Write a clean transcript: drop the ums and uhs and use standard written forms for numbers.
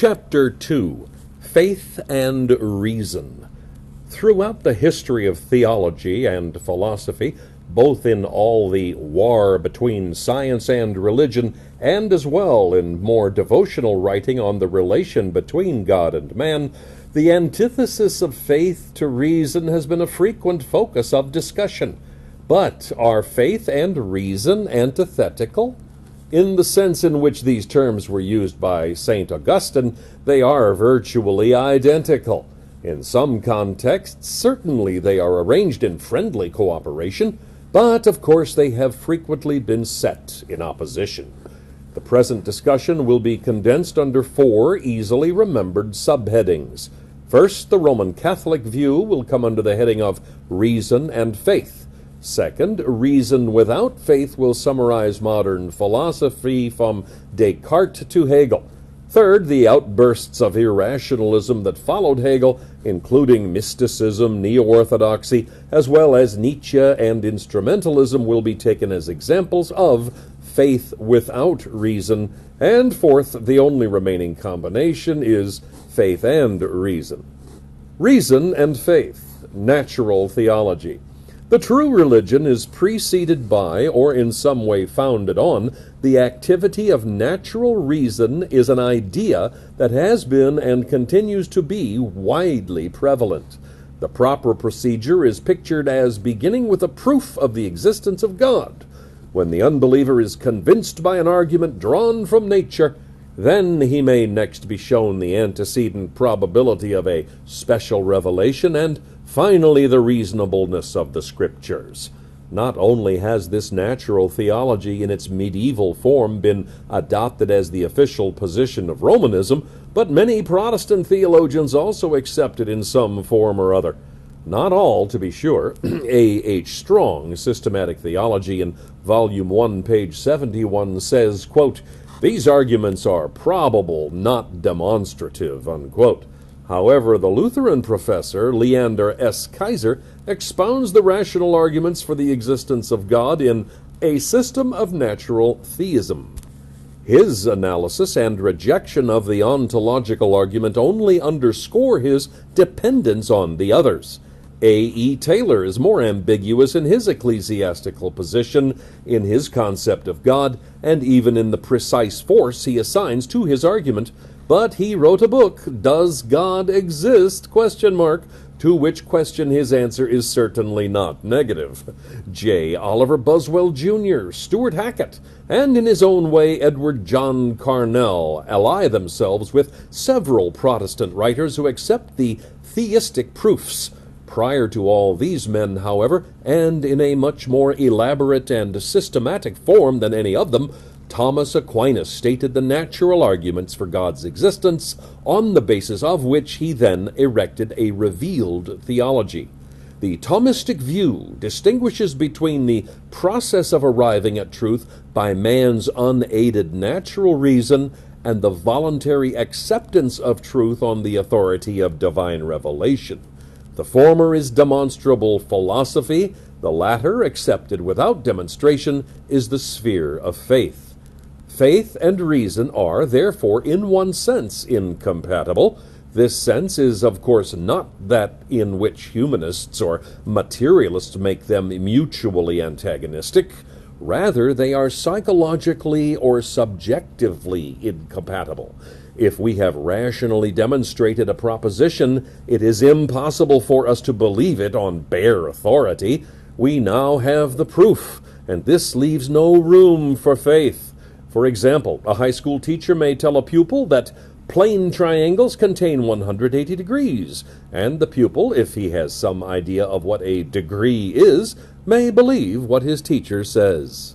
Chapter 2, Faith and Reason. Throughout the history of theology and philosophy, both in all the war between science and religion, and as well in more devotional writing on the relation between God and man, the antithesis of faith to reason has been a frequent focus of discussion. But are faith and reason antithetical? In the sense in which these terms were used by St. Augustine, they are virtually identical. In some contexts, certainly they are arranged in friendly cooperation, but of course they have frequently been set in opposition. The present discussion will be condensed under 4 easily remembered subheadings. First, the Roman Catholic view will come under the heading of reason and faith. Second, reason without faith will summarize modern philosophy from Descartes to Hegel. Third, the outbursts of irrationalism that followed Hegel, including mysticism, neo-orthodoxy, as well as Nietzsche and instrumentalism, will be taken as examples of faith without reason. And fourth, the only remaining combination is faith and reason. Reason and faith, natural theology. The true religion is preceded by, or in some way founded on, the activity of natural reason is an idea that has been and continues to be widely prevalent. The proper procedure is pictured as beginning with a proof of the existence of God. When the unbeliever is convinced by an argument drawn from nature, then he may next be shown the antecedent probability of a special revelation, and finally the reasonableness of the Scriptures. Not only has this natural theology in its medieval form been adopted as the official position of Romanism, but many Protestant theologians also accept it in some form or other. Not all, to be sure. A.H. Strong, Systematic Theology, in Volume 1, page 71, says, quote, "These arguments are probable, not demonstrative," unquote. However, the Lutheran professor, Leander S. Kaiser, expounds the rational arguments for the existence of God in A System of Natural Theism. His analysis and rejection of the ontological argument only underscore his dependence on the others. A.E. Taylor is more ambiguous in his ecclesiastical position, in his concept of God, and even in the precise force he assigns to his argument, but he wrote a book, Does God Exist? To which question his answer is certainly not negative. J. Oliver Buswell Jr., Stuart Hackett, and in his own way Edward John Carnell ally themselves with several Protestant writers who accept the theistic proofs. Prior to all these men, however, and in a much more elaborate and systematic form than any of them, Thomas Aquinas stated the natural arguments for God's existence, on the basis of which he then erected a revealed theology. The Thomistic view distinguishes between the process of arriving at truth by man's unaided natural reason and the voluntary acceptance of truth on the authority of divine revelation. The former is demonstrable philosophy, the latter, accepted without demonstration, is the sphere of faith. Faith and reason are, therefore, in one sense incompatible. This sense is, of course, not that in which humanists or materialists make them mutually antagonistic. Rather, they are psychologically or subjectively incompatible. If we have rationally demonstrated a proposition, it is impossible for us to believe it on bare authority. We now have the proof, and this leaves no room for faith. For example, a high school teacher may tell a pupil that plane triangles contain 180 degrees, and the pupil, if he has some idea of what a degree is, may believe what his teacher says.